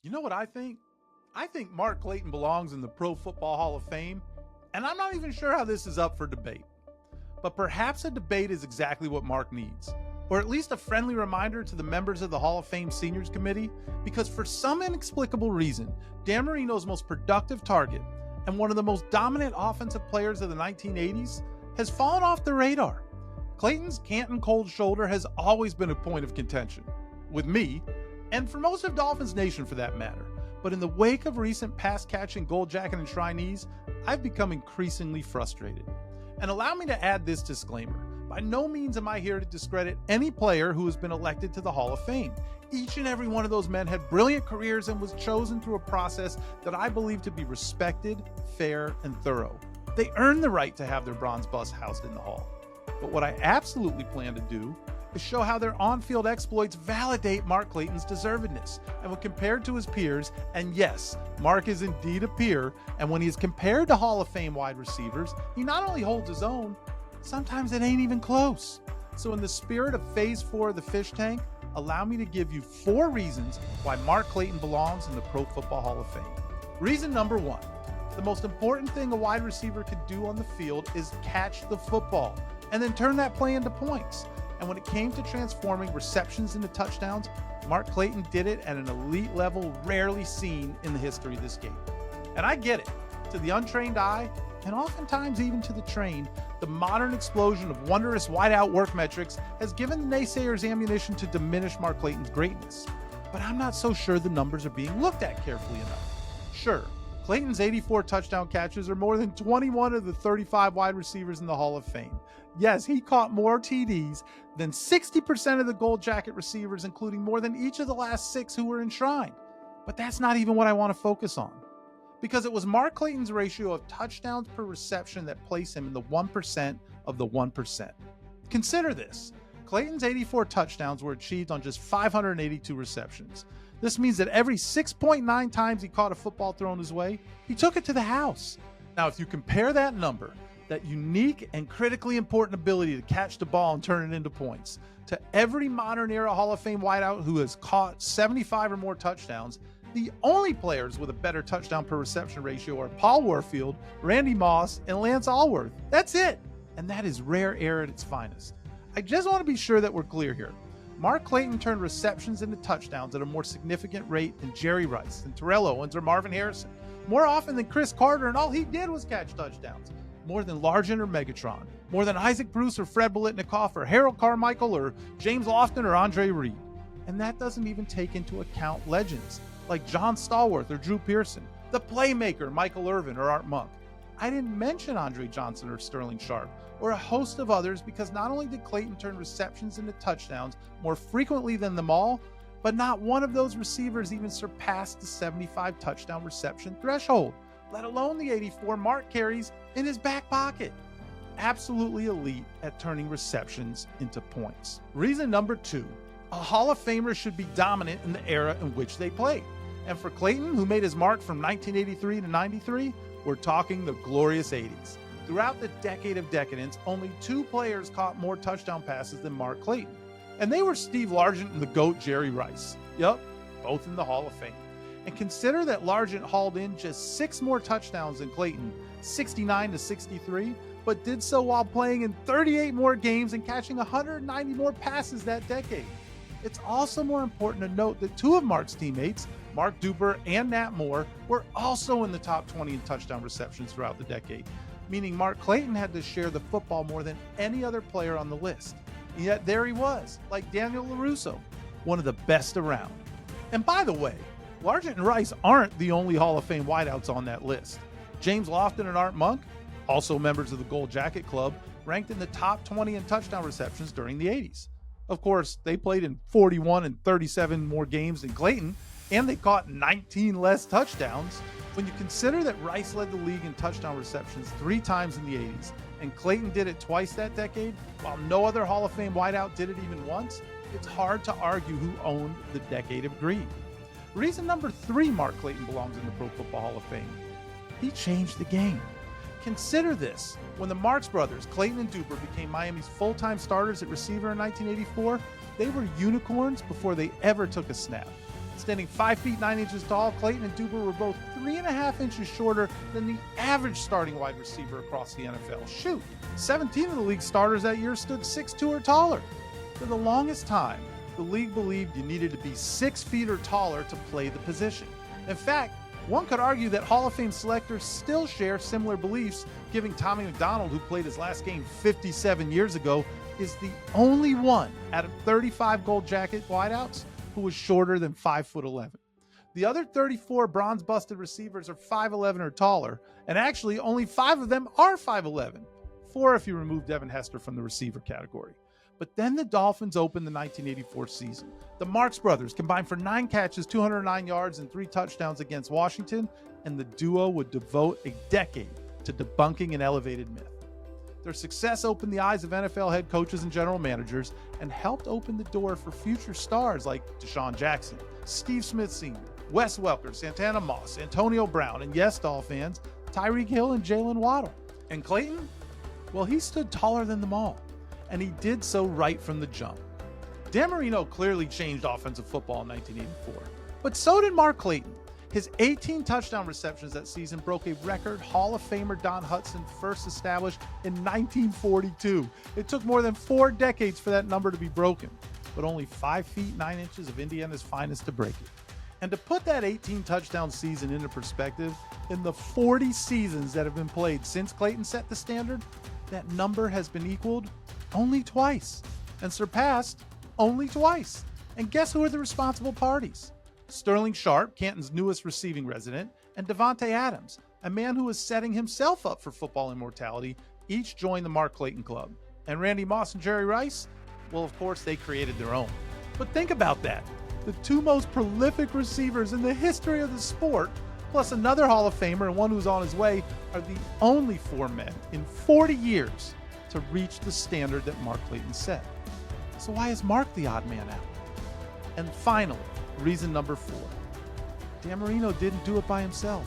You know what I think? I think Mark Clayton belongs in the Pro Football Hall of Fame, and I'm not even sure how this is up for debate. But perhaps a debate is exactly what Mark needs, or at least a friendly reminder to the members of the Hall of Fame Seniors Committee, because for some inexplicable reason, Dan Marino's most productive target and one of the most dominant offensive players of the 1980s has fallen off the radar. Clayton's Canton cold shoulder has always been a point of contention, with me, and for most of Dolphins Nation for that matter. But in the wake of recent pass-catching Gold Jacket enshrinees, I've become increasingly frustrated. And allow me to add this disclaimer. By no means am I here to discredit any player who has been elected to the Hall of Fame. Each and every one of those men had brilliant careers and was chosen through a process that I believe to be respected, fair, and thorough. They earned the right to have their bronze bust housed in the Hall. But what I absolutely plan to do is show how their on-field exploits validate Mark Clayton's deservedness. And when compared to his peers, and yes, Mark is indeed a peer, and when he is compared to Hall of Fame wide receivers, he not only holds his own, sometimes it ain't even close. So in the spirit of Phase 4 of the fish tank, allow me to give you 4 reasons why Mark Clayton belongs in the Pro Football Hall of Fame. Reason number 1, the most important thing a wide receiver could do on the field is catch the football, and then turn that play into points. And when it came to transforming receptions into touchdowns, Mark Clayton did it at an elite level rarely seen in the history of this game. And I get it. To the untrained eye, and oftentimes even to the trained, the modern explosion of wondrous wideout work metrics has given the naysayers ammunition to diminish Mark Clayton's greatness. But I'm not so sure the numbers are being looked at carefully enough. Sure, Clayton's 84 touchdown catches are more than 21 of the 35 wide receivers in the Hall of Fame. Yes, he caught more TDs than 60% of the Gold Jacket receivers, including more than each of the last 6 who were enshrined. But that's not even what I want to focus on. Because it was Mark Clayton's ratio of touchdowns per reception that placed him in the 1% of the 1%. Consider this. Clayton's 84 touchdowns were achieved on just 582 receptions. This means that every 6.9 times he caught a football thrown his way, he took it to the house. Now, if you compare that number, that unique and critically important ability to catch the ball and turn it into points, to every modern era Hall of Fame wideout who has caught 75 or more touchdowns, the only players with a better touchdown per reception ratio are Paul Warfield, Randy Moss, and Lance Allworth. That's it. And that is rare air at its finest. I just want to be sure that we're clear here. Mark Clayton turned receptions into touchdowns at a more significant rate than Jerry Rice, than Terrell Owens, or Marvin Harrison. More often than Chris Carter, and all he did was catch touchdowns. More than Largent or Megatron. More than Isaac Bruce or Fred Biletnikoff or Harold Carmichael or James Lofton or Andre Reed. And that doesn't even take into account legends like John Stallworth or Drew Pearson, the playmaker Michael Irvin or Art Monk. I didn't mention Andre Johnson or Sterling Sharp or a host of others because not only did Clayton turn receptions into touchdowns more frequently than them all, but not one of those receivers even surpassed the 75 touchdown reception threshold, let alone the 84 Mark carries in his back pocket. Absolutely elite at turning receptions into points. Reason number 2, a Hall of Famer should be dominant in the era in which they played. And for Clayton, who made his mark from 1983 to 93, we're talking the glorious 80s. Throughout the decade of decadence, only 2 players caught more touchdown passes than Mark Clayton. And they were Steve Largent and the GOAT Jerry Rice. Yup, both in the Hall of Fame. And consider that Largent hauled in just 6 more touchdowns than Clayton, 69 to 63, but did so while playing in 38 more games and catching 190 more passes that decade. It's also more important to note that 2 of Mark's teammates, Mark Duper and Nat Moore, were also in the top 20 in touchdown receptions throughout the decade, meaning Mark Clayton had to share the football more than any other player on the list. And yet there he was, like Daniel LaRusso, one of the best around. And by the way, Largent and Rice aren't the only Hall of Fame wideouts on that list. James Lofton and Art Monk, also members of the Gold Jacket Club, ranked in the top 20 in touchdown receptions during the 80s. Of course, they played in 41 and 37 more games than Clayton, and they caught 19 less touchdowns. When you consider that Rice led the league in touchdown receptions 3 times in the 80s, and Clayton did it twice that decade, while no other Hall of Fame wideout did it even once, it's hard to argue who owned the decade of greed. Reason number 3 Mark Clayton belongs in the Pro Football Hall of Fame. He changed the game. Consider this. When the Marx brothers, Clayton and Duper, became Miami's full-time starters at receiver in 1984, they were unicorns before they ever took a snap. Standing 5 feet 9 inches tall, Clayton and Duber were both 3.5 inches shorter than the average starting wide receiver across the NFL. Shoot, 17 of the league's starters that year stood 6'2" or taller. For the longest time, the league believed you needed to be 6 feet or taller to play the position. In fact, one could argue that Hall of Fame selectors still share similar beliefs, giving Tommy McDonald, who played his last game 57 years ago, is the only one out of 35 gold jacket wideouts who was shorter than 5'11". The other 34 bronze-busted receivers are 5'11" or taller, and actually only 5 of them are 5'11", 4 if you remove Devin Hester from the receiver category. But then the Dolphins opened the 1984 season. The Marks brothers combined for 9 catches, 209 yards, and 3 touchdowns against Washington, and the duo would devote a decade to debunking an elevated myth. Their success opened the eyes of NFL head coaches and general managers and helped open the door for future stars like Deshaun Jackson, Steve Smith Sr., Wes Welker, Santana Moss, Antonio Brown, and yes, Doll fans, Tyreek Hill and Jalen Waddle. And Clayton? Well, he stood taller than them all, and he did so right from the jump. Dan Marino clearly changed offensive football in 1984, but so did Mark Clayton. His 18 touchdown receptions that season broke a record Hall of Famer Don Hutson first established in 1942. It took more than 4 decades for that number to be broken, but only 5 feet 9 inches of Indiana's finest to break it. And to put that 18 touchdown season into perspective, in the 40 seasons that have been played since Clayton set the standard, that number has been equaled only twice and surpassed only twice. And guess who are the responsible parties? Sterling Sharp, Canton's newest receiving resident, and Devontae Adams, a man who is setting himself up for football immortality, each joined the Mark Clayton Club. And Randy Moss and Jerry Rice? Well, of course, they created their own. But think about that. The 2 most prolific receivers in the history of the sport, plus another Hall of Famer and one who's on his way, are the only 4 men in 40 years to reach the standard that Mark Clayton set. So why is Mark the odd man out? And finally, reason number 4. Dan Marino didn't do it by himself.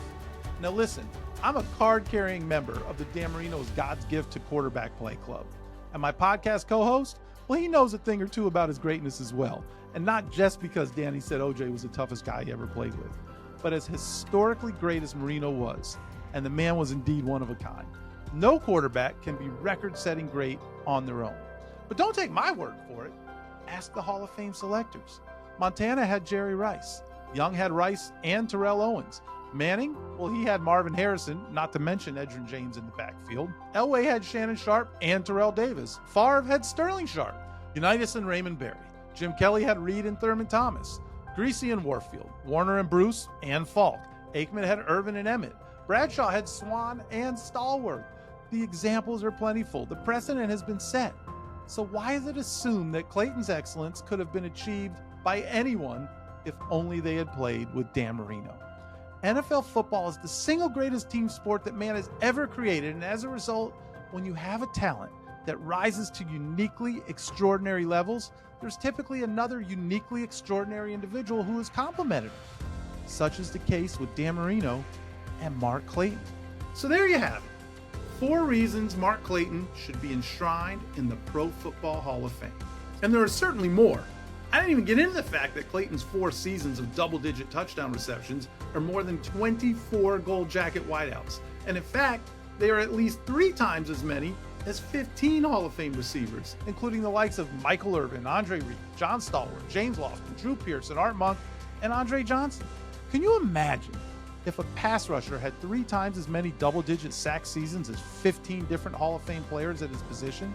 Now listen, I'm a card-carrying member of the Dan Marino's God's Gift to Quarterback Play Club. And my podcast co-host, well, he knows a thing or two about his greatness as well. And not just because Danny said OJ was the toughest guy he ever played with, but as historically great as Marino was, and the man was indeed one of a kind, no quarterback can be record-setting great on their own. But don't take my word for it. Ask the Hall of Fame selectors. Montana had Jerry Rice. Young had Rice and Terrell Owens. Manning, well, he had Marvin Harrison, not to mention Edgerrin James in the backfield. Elway had Shannon Sharp and Terrell Davis. Favre had Sterling Sharp. Unitas and Raymond Berry. Jim Kelly had Reed and Thurman Thomas. Greasy and Warfield. Warner and Bruce and Falk. Aikman had Irvin and Emmett. Bradshaw had Swan and Stallworth. The examples are plentiful. The precedent has been set. So why is it assumed that Clayton's excellence could have been achieved by anyone if only they had played with Dan Marino? NFL football is the single greatest team sport that man has ever created, and as a result, when you have a talent that rises to uniquely extraordinary levels, there's typically another uniquely extraordinary individual who is complemented. Such is the case with Dan Marino and Mark Clayton. So there you have it. 4 reasons Mark Clayton should be enshrined in the Pro Football Hall of Fame. And there are certainly more. I didn't even get into the fact that Clayton's 4 seasons of double-digit touchdown receptions are more than 24 gold jacket wideouts. And in fact, they are at least 3 times as many as 15 Hall of Fame receivers, including the likes of Michael Irvin, Andre Reed, John Stallworth, James Lofton, Drew Pearson, Art Monk, and Andre Johnson. Can you imagine if a pass rusher had 3 times as many double-digit sack seasons as 15 different Hall of Fame players at his position,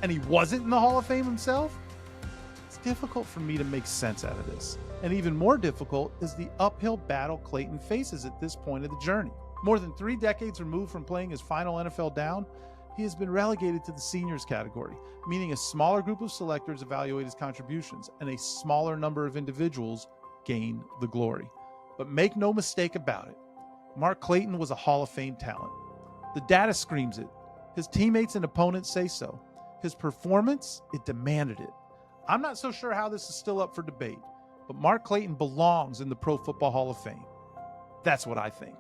and he wasn't in the Hall of Fame himself? It's difficult for me to make sense out of this. And even more difficult is the uphill battle Clayton faces at this point of the journey. More than 3 decades removed from playing his final NFL down, he has been relegated to the seniors category, meaning a smaller group of selectors evaluate his contributions and a smaller number of individuals gain the glory. But make no mistake about it, Mark Clayton was a Hall of Fame talent. The data screams it. His teammates and opponents say so. His performance, it demanded it. I'm not so sure how this is still up for debate, but Mark Clayton belongs in the Pro Football Hall of Fame. That's what I think.